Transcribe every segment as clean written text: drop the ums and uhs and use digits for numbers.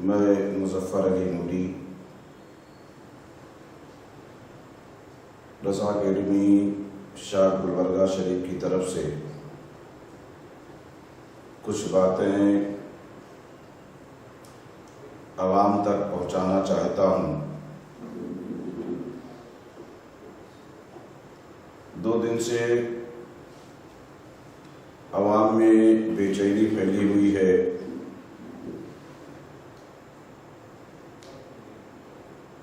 میں مظفر علی نوری رضا اکیڈمی شاہ گلبرگہ شریف کی طرف سے کچھ باتیں عوام تک پہنچانا چاہتا ہوں۔ 2 دن سے عوام میں بے چینی پھیلی ہوئی ہے۔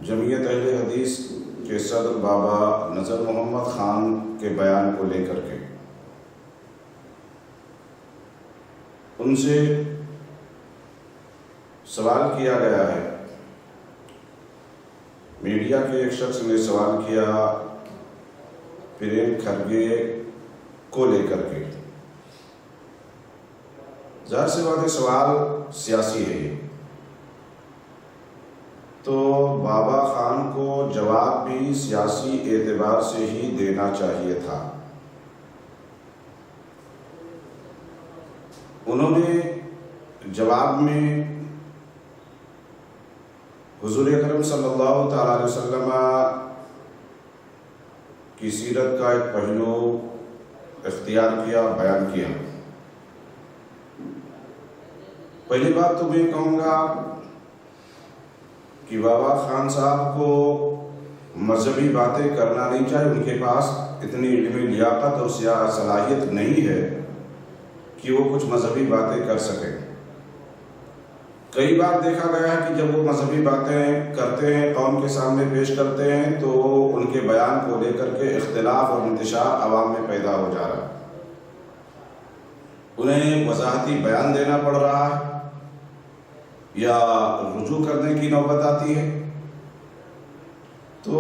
جمعیت اہل حدیث کے صدر بابا نذر محمد خان کے بیان کو لے کر کے ان سے سوال کیا گیا ہے۔ میڈیا کے ایک شخص نے سوال کیا پرینک کھرگے کو لے کر کے۔ ظاہر سی بات ہے سوال سیاسی ہے یہ، تو بابا خان کو جواب بھی سیاسی اعتبار سے ہی دینا چاہیے تھا۔ انہوں نے جواب میں حضور اکرم صلی اللہ تعالی علیہ وسلم کی سیرت کا ایک پہلو اختیار کیا، بیان کیا۔ پہلی بات تو میں کہوں گا کہ بابا خان صاحب کو مذہبی باتیں کرنا نہیں چاہیے، ان کے پاس اتنی علمی لیاقت اور صلاحیت نہیں ہے کہ وہ کچھ مذہبی باتیں کر سکیں۔ کئی بار دیکھا گیا ہے کہ جب وہ مذہبی باتیں کرتے ہیں، قوم کے سامنے پیش کرتے ہیں، تو ان کے بیان کو لے کر کے اختلاف اور انتشار عوام میں پیدا ہو جا رہا ہے۔ انہیں وضاحتی بیان دینا پڑ رہا ہے یا رجوع کرنے کی نوبت آتی ہے، تو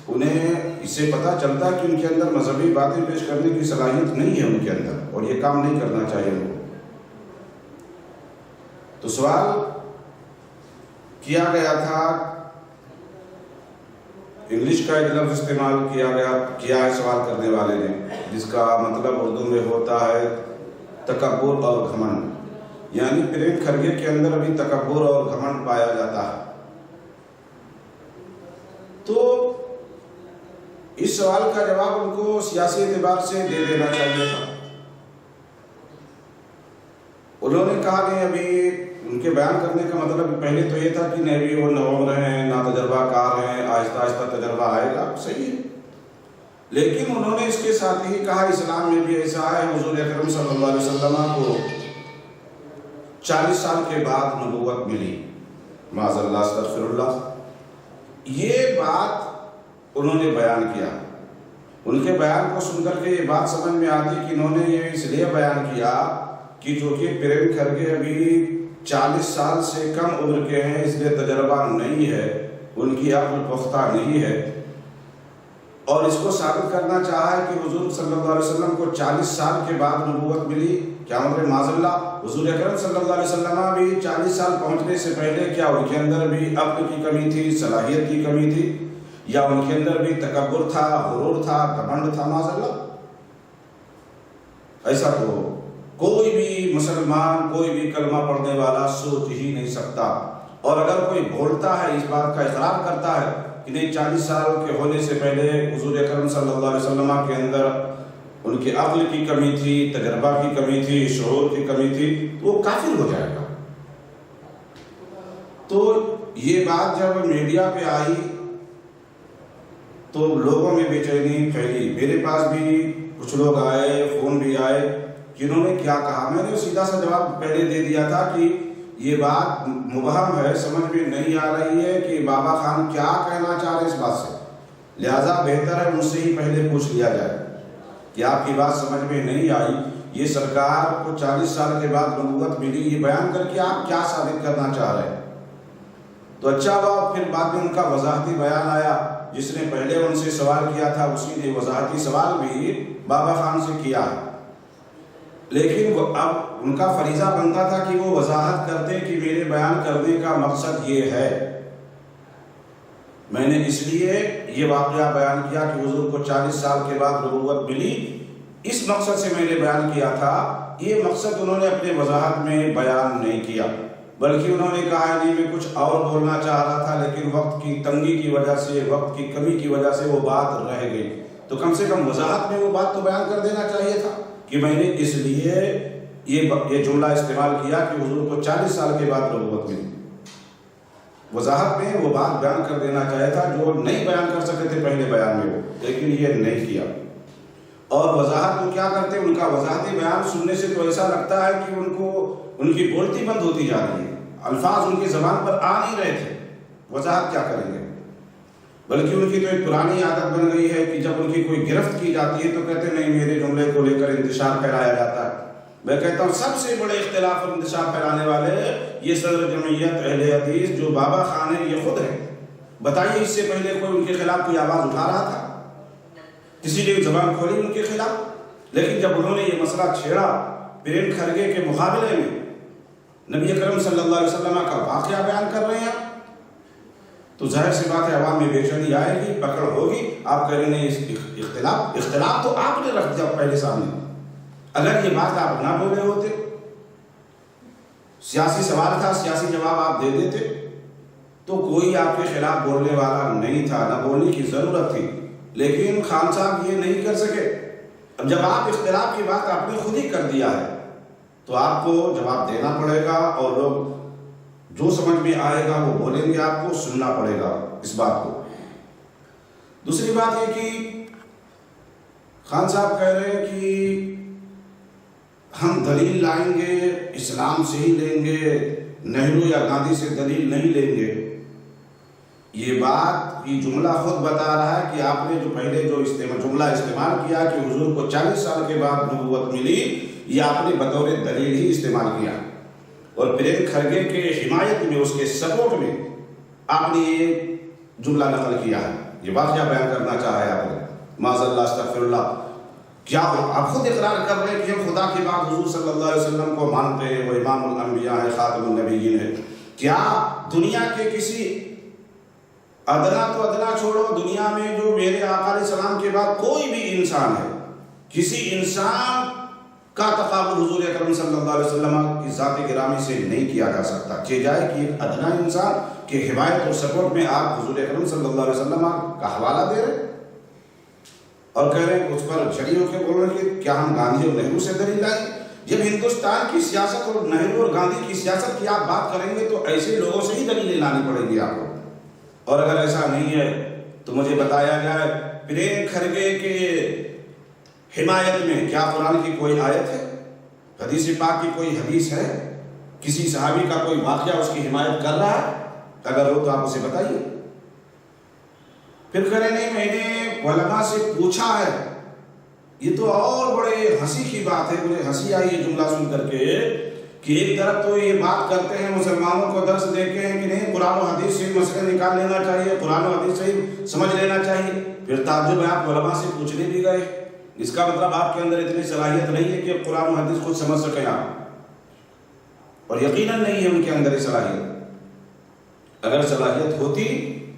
انہیں اس سے پتہ چلتا ہے کہ ان کے اندر مذہبی باتیں پیش کرنے کی صلاحیت نہیں ہے ان کے اندر، اور یہ کام نہیں کرنا چاہیے ان کو۔ تو سوال کیا گیا تھا، انگلش کا ایک لفظ استعمال کیا ہے سوال کرنے والے نے، جس کا مطلب اردو میں ہوتا ہے تکبر اور گھمنڈ، یعنی پرینک کھرگے کے اندر ابھی تکبر اور گھمنڈ پایا جاتا ہے۔ تو اس سوال کا جواب ان کو سیاسی اعتبار سے دے دینا چاہیے تھا۔ انہوں نے کہا نہیں، ابھی ان کے بیان کرنے کا مطلب پہلے تو یہ تھا کہ نہیں بھی وہ نوعمر ہیں، نا تجربہ کار ہیں، آہستہ آہستہ تجربہ آئے گا، صحیح ہے، لیکن انہوں نے اس کے ساتھ ہی کہا اسلام میں بھی ایسا ہے، حضور اکرم صلی اللہ علیہ وسلم کو 40 سال کے بعد نبوت ملی، معاذ اللہ استغفر اللہ۔ یہ بات انہوں نے بیان کیا۔ ان کے بیان کو سن کر کے یہ بات سمجھ میں آتی کہ انہوں نے یہ اس لیے بیان کیا کہ جو کہ پرینک کھرگے ابھی 40 سال سے کم عمر کے ہیں، اس لیے تجربہ نہیں ہے، ان کی عقل پختہ نہیں ہے، اور اس کو ثابت کرنا چاہا ہے کہ حضور صلی اللہ علیہ وسلم کو 40 سال کے بعد نبوت ملی۔ کیا مطلب معاذ اللہ، حضور اکرم صلی اللہ علیہ وسلم بھی 40 سال پہنچنے سے پہلے کیا ان کے اندر بھی عقل کی کمی تھی، صلاحیت کی کمی تھی، یا ان کے اندر بھی تکبر تھا، غرور تھا، گھمنڈ تھا؟ معاذ اللہ، ایسا تو کوئی بھی مسلمان، کوئی بھی کلمہ پڑھنے والا سوچ ہی نہیں سکتا۔ اور اگر کوئی بولتا ہے، اس بات کا اقرار کرتا ہے کہ نہیں 40 سال کے ہونے سے پہلے حضور اکرم صلی اللہ علیہ وسلم کے اندر ان کی عقل کی کمی تھی، تجربہ کی کمی تھی، شعور کی کمی تھی، تو وہ کافر ہو جائے گا۔ تو یہ بات جب میڈیا پہ آئی تو لوگوں میں بے چینی پھیلی۔ میرے پاس بھی کچھ لوگ آئے، فون بھی آئے کہ انہوں نے کیا کہا۔ میں نے سیدھا سا جواب پہلے دے دیا تھا کہ یہ بات مبہم ہے، سمجھ میں نہیں آ رہی ہے کہ بابا خان کیا کہنا چاہ رہے اس بات سے، لہٰذا بہتر ہے مجھ سے ہی پہلے پوچھ لیا جائے کہ آپ کی بات سمجھ میں نہیں آئی، یہ سرکار کو 40 سال کے بعد نبوت ملی، یہ بیان کر کے آپ کیا ثابت کرنا چاہ رہے ہیں؟ تو اچھا ہوا پھر بعد میں ان کا وضاحتی بیان آیا۔ جس نے پہلے ان سے سوال کیا تھا اسی نے وضاحتی سوال بھی بابا خان سے کیا ہے، لیکن اب ان کا فریضہ بنتا تھا کہ وہ وضاحت کرتے کہ میرے بیان کرنے کا مقصد یہ ہے۔ میں نے اس لیے یہ واقعہ بیان کیا کہ حضور کو 40 سال کے بعد نبوت ملی، اس مقصد سے میں نے بیان کیا تھا۔ یہ مقصد انہوں نے اپنے وضاحت میں بیان نہیں کیا۔ بلکہ انہوں نے کہا نہیں میں کچھ اور بولنا چاہ رہا تھا لیکن وقت کی تنگی کی وجہ سے، وقت کی کمی کی وجہ سے وہ بات رہ گئی، تو کم سے کم وضاحت میں وہ بات تو بیان کر دینا چاہیے تھا کہ میں نے اس لیے یہ جملہ استعمال کیا کہ حضور کو 40 سال کے بعد نبوت ملی۔ وضاحت میں وہ بات بیان کر دینا چاہیے تھا جو نہیں بیان کر سکے تھے پہلے بیان میں وہ، لیکن یہ نہیں کیا۔ اور وضاحت کو کیا کرتے، ان کا وضاحتی بیان سننے سے تو ایسا لگتا ہے کہ ان کی بولتی بند ہوتی جا رہی ہے، الفاظ ان کی زبان پر آ نہیں رہے تھے، وضاحت کیا کریں گے؟ بلکہ ان کی تو ایک پرانی عادت بن گئی ہے کہ جب ان کی کوئی گرفت کی جاتی ہے تو کہتے نہیں میرے جملے کو لے کر انتشار پھیلایا جاتا ہے۔ میں کہتا ہوں سب سے بڑے اختلاف اور انتشار پھیلانے والے یہ صدر جمعیت اہل حدیث جو بابا خان ہے، یہ خود ہے۔ بتائیے اس سے پہلے کوئی ان کے خلاف کوئی آواز اٹھا رہا تھا؟ کسی نے زبان کھولی ان کے خلاف؟ لیکن جب انہوں نے یہ مسئلہ چھیڑا پریم کھرگے کے مقابلے میں، نبی اکرم صلی اللہ علیہ وسلم کا واقعہ بیان کر رہے ہیں، تو ظاہر سی بات ہے عوام میں بے چینی آئے گی، پکڑ ہوگی۔ آپ کہہ رہے ہیں اختلاف تو آپ نے رکھ دیا پہلے سامنے۔ اگر یہ بات آپ نہ بولے ہوتے، سیاسی سوال تھا، سیاسی جواب آپ دے دیتے تو کوئی آپ کے خلاف بولنے والا نہیں تھا، نہ بولنے کی ضرورت تھی۔ لیکن خان صاحب یہ نہیں کر سکے۔ اب جب آپ اختلاف کی بات آپ نے خود ہی کر دیا ہے تو آپ کو جواب دینا پڑے گا، اور لوگ جو سمجھ میں آئے گا وہ بولیں گے، آپ کو سننا پڑے گا اس بات کو۔ دوسری بات یہ کہ خان صاحب کہہ رہے ہیں کہ ہم دلیل لائیں گے، اسلام سے ہی لیں گے، نہرو یا گاندھی سے دلیل نہیں لیں گے۔ یہ بات یہ جملہ خود بتا رہا ہے کہ آپ نے جو پہلے جو جملہ استعمال کیا کہ حضور کو 40 سال کے بعد نبوت ملی، یہ آپ نے بطور دلیل ہی استعمال کیا، اور پریم کھرگے کے حمایت میں، اس کے سپورٹ میں آپ نے یہ جملہ نقل کیا ہے، یہ واقعہ بیان کرنا چاہا ہے آپ نے۔ معاذ اللہ، استغفر اللہ۔ کیا آپ خود اقرار کر رہے ہیں کہ ہم خدا کی بات حضور صلی اللہ علیہ وسلم کو مانتے ہیں، وہ امام الانبیاء ہے، خاتم النبیین ہے؟ کیا دنیا کے کسی ادنا تو ادنا چھوڑو، دنیا میں جو میرے آقا علیہ السلام کے بعد کوئی بھی انسان ہے، کسی انسان کا تقابل حضور اکرم صلی اللہ علیہ وسلم کی ذات گرامی سے نہیں کیا جا سکتا؟ کہ جائے کہ ایک ادنا انسان کے حمایت اور سپورٹ میں آپ حضور اکرم صلی اللہ علیہ وسلم کا حوالہ دے رہے ہیں اور کہہ رہے ہیں اس پر جھڑی ہو کے بول رہے ہیں کہ کیا ہم گاندھی اور نہرو سے دلیل لائیں؟ جب ہندوستان کی سیاست اور نہرو اور گاندھی کی سیاست کی آپ بات کریں گے تو ایسے لوگوں سے ہی دلیلیں لانی پڑیں گی آپ کو۔ اور اگر ایسا نہیں ہے تو مجھے بتایا جائے پریم کھرگے کے حمایت میں کیا قرآن کی کوئی آیت ہے، حدیث پاک کی کوئی حدیث ہے، کسی صحابی کا کوئی واقعہ اس کی حمایت کر رہا ہے؟ اگر ہو تو آپ اسے بتائیے۔ پھر کرے نہیں، میں نے علماء سے پوچھا ہے، یہ تو اور بڑے ہنسی کی بات ہے، مجھے ہنسی آئی یہ جملہ سن کر کے کہ ایک طرف تو یہ بات کرتے ہیں مسلمانوں کو درس دے کے کہ نہیں قرآن و حدیث سے مسئلے نکال لینا چاہیے، قرآن و حدیث سے سمجھ لینا چاہیے، پھر تعجب ہے آپ علماء سے پوچھنے بھی گئے، اس کا مطلب آپ کے اندر اتنی صلاحیت نہیں ہے کہ قرآن و حدیث خود سمجھ سکیں آپ، اور یقیناً نہیں ہے ان کے اندر صلاحیت۔ اگر صلاحیت ہوتی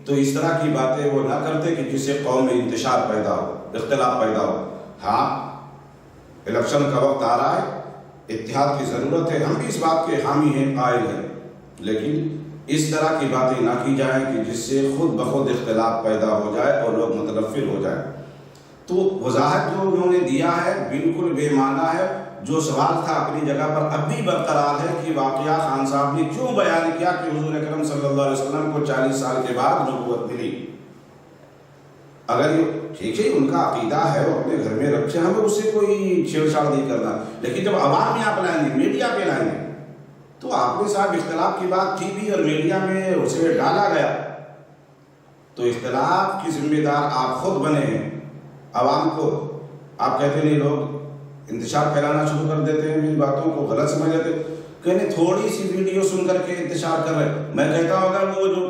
تو اس طرح کی باتیں وہ نہ کرتے کہ جس سے قوم میں انتشار پیدا ہو، اختلاف پیدا ہو۔ ہاں الیکشن کا وقت آ رہا ہے، اتحاد کی ضرورت ہے، ہم بھی اس بات کے حامی ہیں، قائل ہیں، لیکن اس طرح کی باتیں نہ کی جائیں کہ جس سے خود بخود اختلاف پیدا ہو جائے اور لوگ متنفر ہو جائیں۔ تو وضاحت جو انہوں نے دیا ہے بالکل بے معنی ہے۔ جو سوال تھا اپنی جگہ پر اب بھی برقرار ہے کہ واقعہ خان صاحب نے کیوں بیان کیا کہ حضور اکرم صلی اللہ علیہ وسلم کو 40 سال کے بعد نبوت ملی۔ اگر یہ ٹھیک ہے ان کا عقیدہ ہے وہ اپنے گھر میں رکھے، ہمیں اس سے کوئی چھیڑ چھاڑ نہیں کرنا، لیکن جب عوام میں آپ لائیں گے، میڈیا پہ لائیں گے، تو آپ نے صاحب اختلاف کی بات ٹی وی اور میڈیا میں اسے ڈالا گیا، تو اختلاف کی ذمہ دار آپ خود بنے ہیں۔ عوام کو آپ کہتے نہیں، لوگ انتشار پھیلانا شروع کر دیتے ہیں، ان باتوں کو غلط سمجھ لیتے، کہنے تھوڑی سی ویڈیو سن کر کے انتشار کر رہے۔ میں کہتا ہوں اگر وہ جو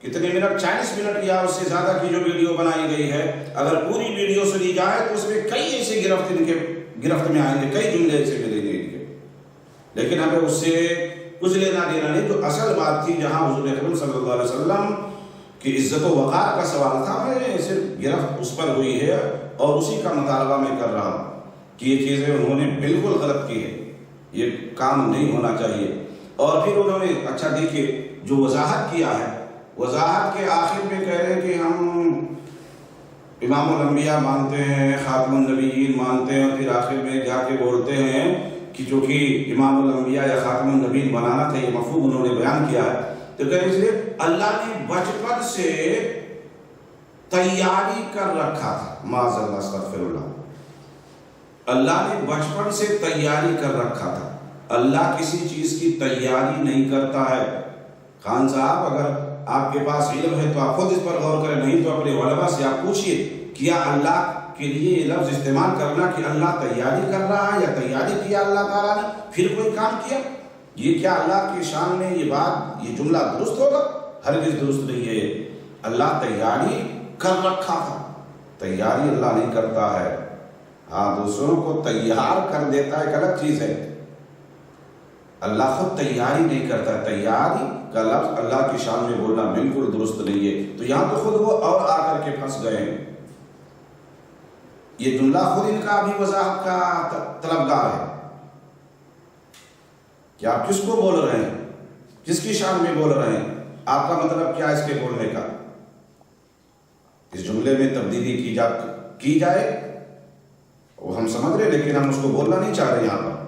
کتنے منٹ 40 منٹ یا اس سے زیادہ کی جو ویڈیو بنائی گئی ہے، اگر پوری ویڈیو سنی جائے تو اس میں کئی ایسے گرفت میں آئیں گے، کئی جملے ایسے ملیں گے ان کے، لیکن ہمیں اس سے کچھ لینا دینا نہیں۔ جو اصل بات تھی جہاں حضور اکرم صلی اللہ علیہ وسلم کی عزت و وقار کا سوال تھا، میں صرف گرفت اس پر ہوئی ہے اور اسی کا مطالبہ میں کر رہا ہوں کہ یہ چیزیں انہوں نے بالکل غلط کی ہے، یہ کام نہیں ہونا چاہیے۔ اور پھر انہوں نے اچھا دیکھیے جو وضاحت کیا ہے، وضاحت کے آخر میں کہہ رہے ہیں کہ ہم امام الانبیاء مانتے ہیں، خاتم النبیین مانتے ہیں، اور پھر آخر میں جا کے بولتے ہیں کہ چونکہ امام الانبیاء یا خاتم النبیین بنانا تھا، یہ مفہوم انہوں نے بیان کیا ہے۔ تو کہہ رہے ہیں اللہ نے بچپن سے تیاری کر رکھا تھا، معاذ اللہ استغفر اللہ، اللہ نے بچپن سے تیاری کر رکھا تھا۔ اللہ کسی چیز کی تیاری نہیں کرتا ہے۔ خان صاحب اگر آپ کے پاس علم ہے تو آپ خود اس پر غور کریں، نہیں تو اپنے علماء سے آپ پوچھئے کیا اللہ کے لیے یہ لفظ استعمال کرنا کہ اللہ تیاری کر رہا ہے یا تیاری کیا اللہ تعالیٰ نے پھر کوئی کام کیا؟ یہ کیا اللہ کی شان میں یہ بات، یہ جملہ درست ہوگا؟ ہرگز درست نہیں ہے۔ اللہ تیاری کر رکھا تھا، تیاری اللہ نہیں کرتا ہے، ہاں دوسروں کو تیار کر دیتا ہے، ایک الگ چیز ہے۔ اللہ خود تیاری نہیں کرتا، تیاری کا لفظ اللہ کی شان میں بولنا بالکل درست نہیں ہے۔ تو یہاں تو خود وہ اور آ کر کے پھنس گئے ہیں۔ یہ جملہ خود ان کا بھی وضاحت کا طلبگار ہے کہ آپ کس کو بول رہے ہیں، کس کی شان میں بول رہے ہیں، آپ کا مطلب کیا اس کے بولنے کا؟ اس جملے میں تبدیلی کی جائے وہ ہم سمجھ رہے، لیکن ہم اس کو بولنا نہیں چاہ رہے۔ یہاں پر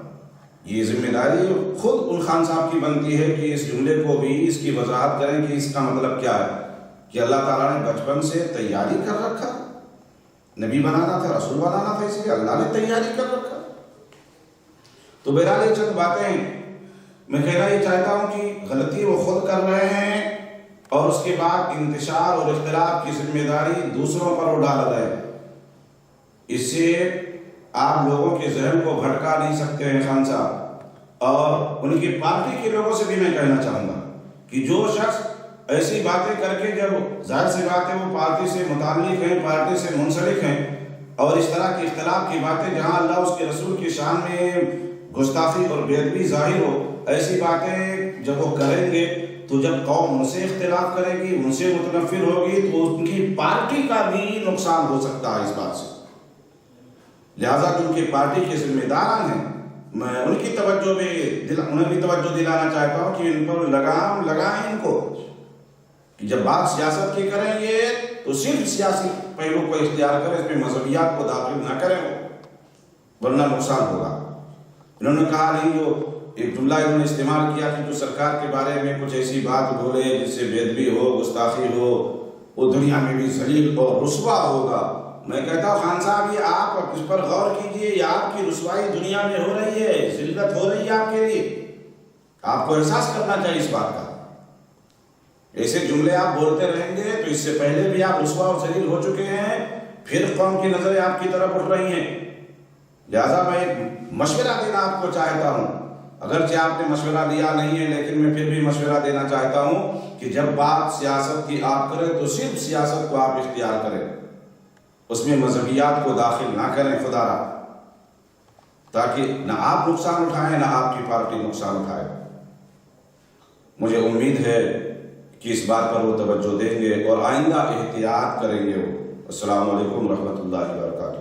یہ ذمہ داری خود ان خان صاحب کی بنتی ہے کہ اس جملے کو بھی اس کی وضاحت کریں کہ اس کا مطلب کیا ہے، کہ اللہ تعالیٰ نے بچپن سے تیاری کر رکھا، نبی بنانا تھا، رسول بنانا تھا، اس لیے اللہ نے تیاری کر رکھا۔ تو بہرحال یہ چند باتیں میں کہنا یہ چاہتا ہوں کہ غلطی وہ خود کر رہے ہیں، اور اس کے بعد انتشار اور اختلاف کی ذمہ داری دوسروں پر وہ ڈال رہے ہیں۔ اس سے آپ لوگوں کے ذہن کو بھٹکا نہیں سکتے ہیں خان صاحب، اور ان کی پارٹی کے لوگوں سے بھی میں کہنا چاہوں گا کہ جو شخص ایسی باتیں کر کے، جب ظاہر سی بات ہے وہ پارٹی سے متعلق ہیں، پارٹی سے منسلک ہیں، اور اس طرح کی اختلاف کی باتیں جہاں اللہ اس کے رسول کی شان میں گستاخی اور بے ادبی ظاہر ہو، ایسی باتیں جب وہ کریں گے تو جب قوم ان سے اختلاف کرے گی، ان سے متنفر ہوگی، تو ان کی پارٹی کا بھی نقصان ہو سکتا ہے اس بات سے۔ لہذا جو ان کی پارٹی کے ذمہ داران ہیں، میں ان کی توجہ انہیں بھی توجہ دلانا چاہتا ہوں کہ ان پر لگام لگائیں ان کو، کہ جب بات سیاست کی کریں گے تو صرف سیاسی پہلو کو اختیار کریں، اس میں مذہبیات کو داخل نہ کریں، ورنہ نقصان ہوگا۔ انہوں نے کہا نہیں، جو ایک جملہ انہوں نے استعمال کیا کہ جو سرکار کے بارے میں کچھ ایسی بات بولے جس سے بے ادبی ہو، گستاخی ہو، وہ دنیا میں بھی ذلیل اور رسوا ہوگا۔ میں کہتا ہوں خان صاحب یہ آپ اس پر غور کیجئے، یہ آپ کی رسوائی دنیا میں ہو رہی ہے، ذلت ہو رہی ہے آپ کے لیے، آپ کو احساس کرنا چاہیے اس بات کا۔ ایسے جملے آپ بولتے رہیں گے تو اس سے پہلے بھی آپ رسوا اور ذلیل ہو چکے ہیں، پھر قوم کی نظریں آپ کی طرف اٹھ رہی ہیں۔ لہذا میں ایک مشورہ دینا آپ کو چاہتا ہوں، اگرچہ آپ نے مشورہ لیا نہیں ہے لیکن میں پھر بھی مشورہ دینا چاہتا ہوں کہ جب بات سیاست کی آپ کریں تو صرف سیاست کو آپ اختیار کریں، اس میں مذہبیات کو داخل نہ کریں خدا را، تاکہ نہ آپ نقصان اٹھائیں نہ آپ کی پارٹی نقصان اٹھائے۔ مجھے امید ہے کہ اس بات پر وہ توجہ دیں گے اور آئندہ احتیاط کریں گے۔ السلام علیکم ورحمۃ اللہ وبرکاتہ۔